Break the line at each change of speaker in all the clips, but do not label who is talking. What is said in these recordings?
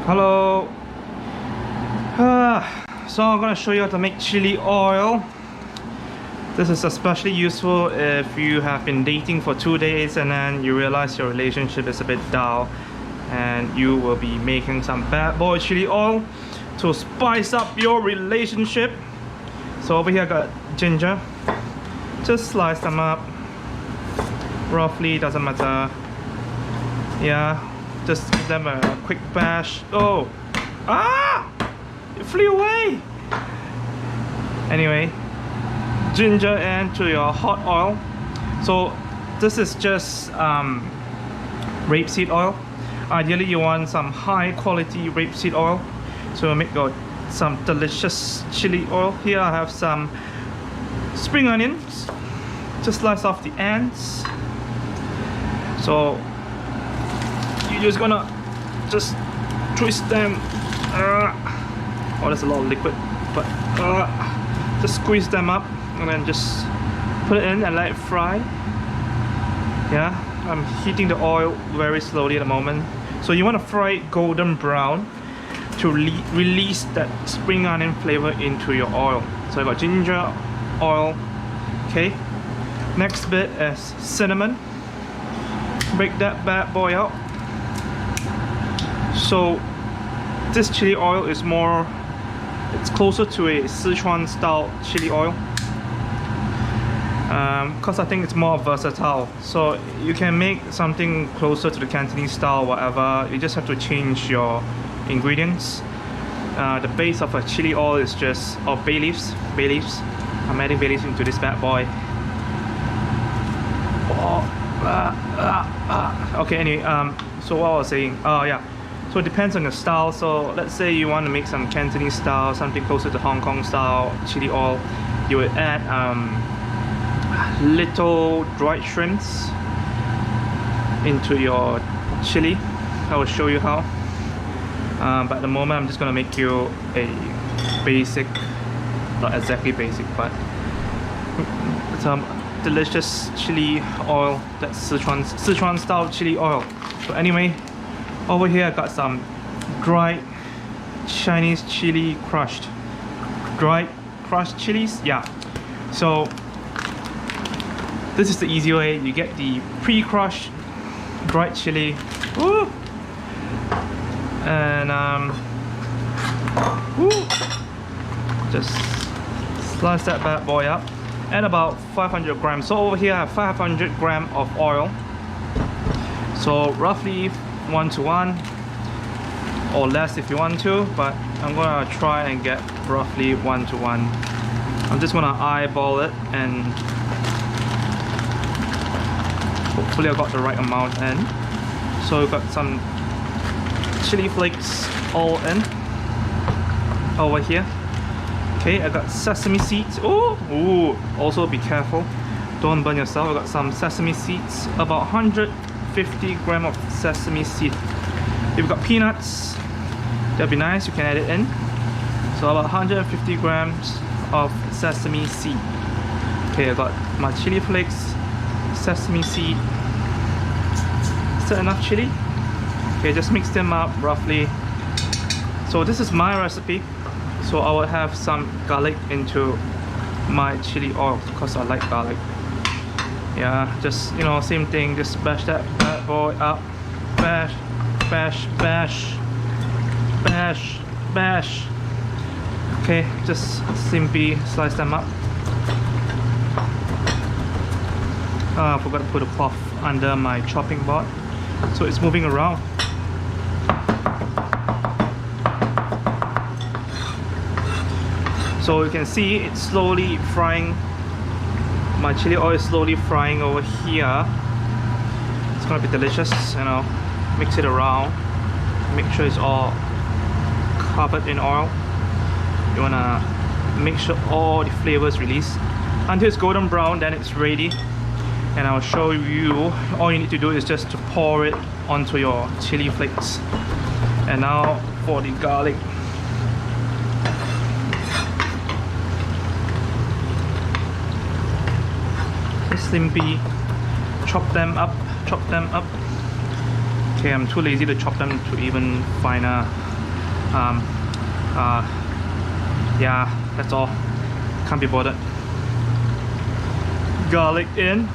Hello. So I'm gonna show you how to make chili oil. This is especially useful if you have been dating for 2 days and then you realize your relationship is a bit down and you will be making some bad boy chili oil to spice up your relationship. So over here I got ginger. Just slice them up roughly, doesn't matter. Yeah, just give them a quick bash. Oh, it flew away. Anyway, ginger into your hot oil. So this is just rapeseed oil. Ideally you want some high quality rapeseed oil, so you'll make some delicious chili oil. Here I have some spring onions, just slice off the ends. So you're just gonna just twist them. Oh, there's a lot of liquid, but just squeeze them up and then just put it in and let it fry. Yeah, I'm heating the oil very slowly at the moment. So you want to fry it golden brown to release that spring onion flavor into your oil. So I got ginger oil. Okay, next bit is cinnamon. Break that bad boy out. So this chili oil is it's closer to a Sichuan style chili oil, because I think it's more versatile. So you can make something closer to the Cantonese style, whatever. You just have to change your ingredients. The base of a chili oil is just bay leaves. I'm adding bay leaves into this bad boy. Okay, anyway, so what I was saying, yeah, so it depends on your style. So let's say you want to make some Cantonese style, something closer to Hong Kong style chili oil. You would add little dried shrimps into your chili. I will show you how, but at the moment I'm just going to make you a basic, not exactly basic, but some delicious chili oil. That's Sichuan style chili oil. So anyway, over here I got some dried Chinese chili crushed. Dried crushed chilies, yeah. So this is the easy way. You get the pre-crushed dried chili. Woo! And just slice that bad boy up. And about 500 grams. So over here I have 500 grams of oil. So roughly 1 to 1 or less if you want to, but I'm gonna try and get roughly 1 to 1. I'm just gonna eyeball it and hopefully I got the right amount in. So we've got some chili flakes all in over here. Okay, I got sesame seeds. Ooh, also be careful, don't burn yourself. I got some sesame seeds, about 150 grams of sesame seed. If you've got peanuts, that'd be nice, you can add it in. So about 150 grams of sesame seed. Okay, I got my chili flakes, sesame seed. Is that enough chili? Okay, just mix them up roughly. So this is my recipe. So I will have some garlic into my chili oil because I like garlic. Yeah, just, you know, same thing, just bash that bad boy up. Bash, bash, bash, bash, bash. Okay, just simply slice them up. I forgot to put a cloth under my chopping board, so it's moving around. So you can see it's slowly frying. My chili oil is slowly frying over here. It's gonna be delicious, you know. Mix it around. Make sure it's all covered in oil. You wanna make sure all the flavors release until it's golden brown. Then it's ready, and I'll show you. All you need to do is just to pour it onto your chili flakes. And now for the garlic. Simply chop them up. Okay, I'm too lazy to chop them to even finer. Yeah, that's all. Can't be bothered. Garlic in.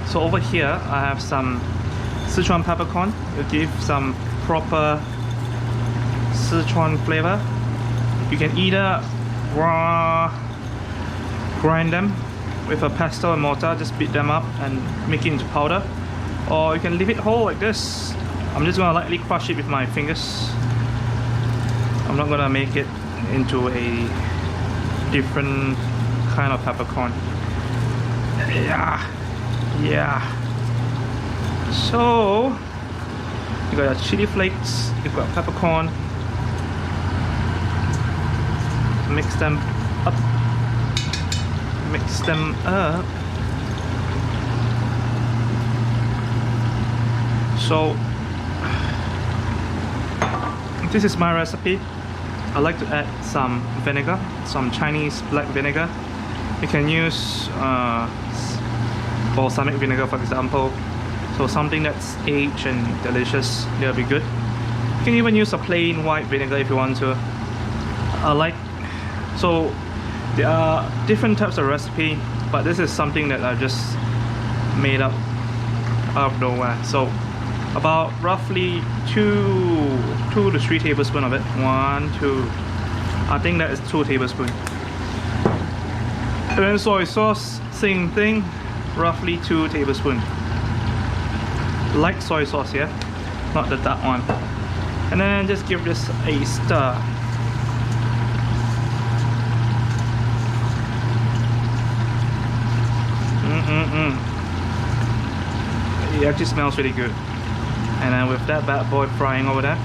So over here I have some Sichuan peppercorn. It'll give some proper Sichuan flavor. You can either grind them with a pestle and mortar, just beat them up and make it into powder, or you can leave it whole like this. I'm just gonna lightly crush it with my fingers. I'm not gonna make it into a different kind of peppercorn. Yeah. So you got your chili flakes, you've got peppercorn. Mix them up. So this is my recipe. I like to add some vinegar, some Chinese black vinegar. You can use balsamic vinegar, for example. So something that's aged and delicious, that'll be good. You can even use a plain white vinegar if you want to. So there are different types of recipe, but this is something that I just made up out of nowhere. So about roughly 2 to 3 tablespoons of it. 1, 2. I think that is 2 tablespoons. And then soy sauce, same thing, roughly 2 tablespoons. Light soy sauce, yeah, not the dark one. And then just give this a stir. It actually smells really good. And then with that bad boy frying over there,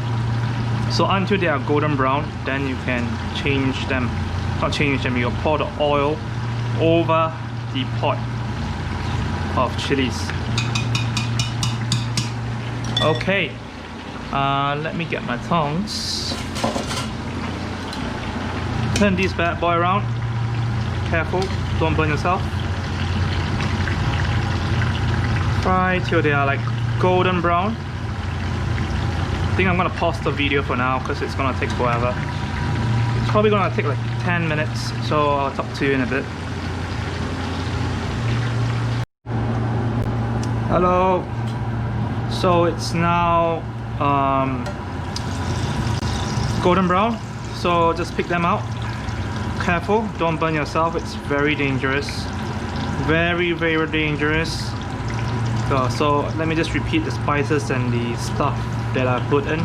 so until they are golden brown, then you can change them. Not change them, you pour the oil over the pot of chilies. Okay, let me get my tongs. Turn this bad boy around. Careful, don't burn yourself. Fry till they are like golden brown. I think I'm gonna pause the video for now because it's gonna take forever. It's probably gonna take like 10 minutes, so I'll talk to you in a bit. Hello. So it's now golden brown, so just pick them out. Careful, don't burn yourself, it's very dangerous. Very dangerous. So let me just repeat the spices and the stuff that I put in.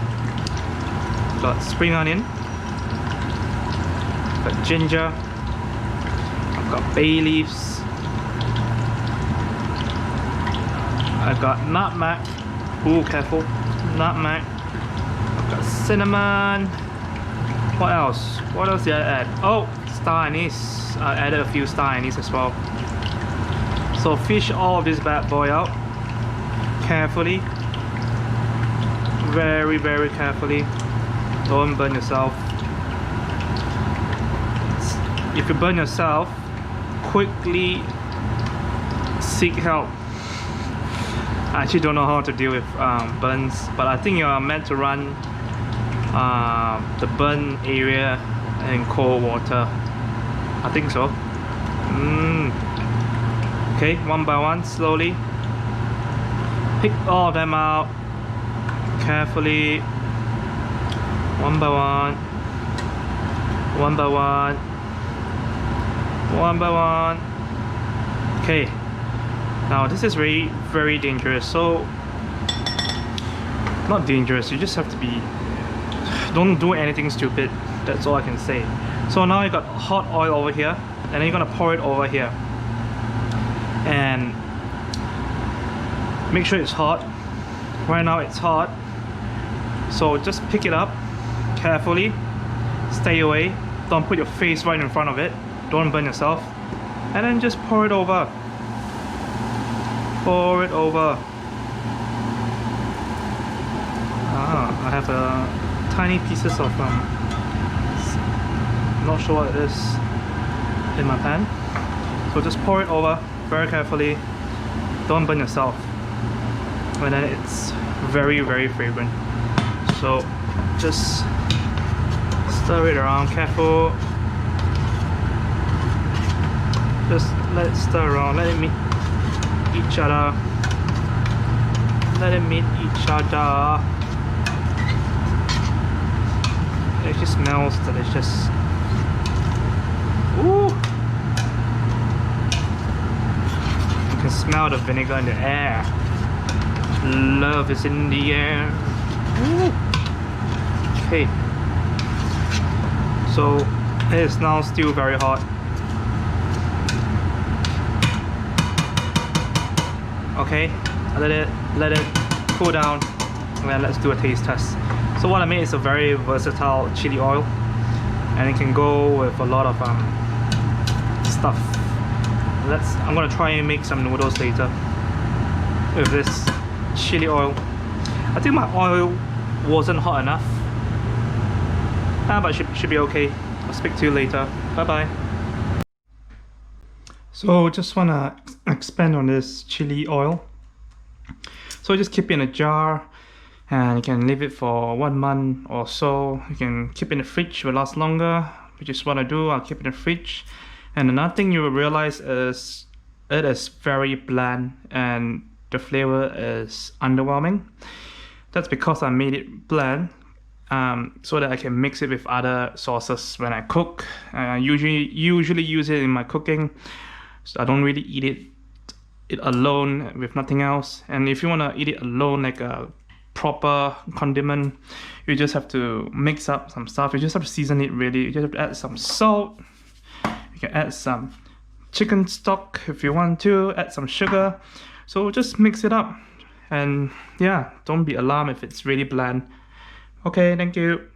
Got spring onion, got ginger, I've got bay leaves, I got nutmeg. Ooh, careful, nutmeg. I've got cinnamon. What else? What else did I add? Oh, star anise. I added a few star anise as well. So fish all of this bad boy out carefully, very carefully. Don't burn yourself. If you burn yourself, quickly seek help. I actually don't know how to deal with burns, but I think you are meant to run the burn area in cold water. I think so. Okay, one by one, slowly. Pick all of them out carefully. One by one. One by one. One by one. Okay. Now this is very dangerous. So, not dangerous. You just have to be. Don't do anything stupid. That's all I can say. So now you got hot oil over here, and then you're gonna pour it over here. And make sure it's hot. Right now it's hot. So just pick it up carefully. Stay away. Don't put your face right in front of it. Don't burn yourself. And then just pour it over. Pour it over. I have tiny pieces of not sure what it is in my pan. So just pour it over very carefully. Don't burn yourself. And then it's very fragrant. So just Stir it around, careful. Just let it stir around, let it meet each other. Let it meet each other. It just smells delicious. Ooh! You can smell the vinegar in the air. Love is in the air. Ooh. Okay. So it is now still very hot. Okay, let it cool down, and then let's do a taste test. So what I made is a very versatile chili oil, and it can go with a lot of stuff. I'm gonna try and make some noodles later with this chili oil. I think my oil wasn't hot enough, but should be okay. I'll speak to you later. Bye bye. So just wanna expand on this chili oil. So just keep it in a jar, and you can leave it for 1 month or so. You can keep it in the fridge, it will last longer, which is what I do. I'll keep it in the fridge. And another thing you will realize is it is very bland and the flavor is underwhelming. That's because I made it bland, so that I can mix it with other sauces when I cook. I usually use it in my cooking, so I don't really eat it alone with nothing else. And if you want to eat it alone like a proper condiment, you just have to mix up some stuff. You just have to season it really. You just have to add some salt. You can add some chicken stock if you want to, add some sugar. So just mix it up, and yeah, don't be alarmed if it's really bland. Okay, thank you.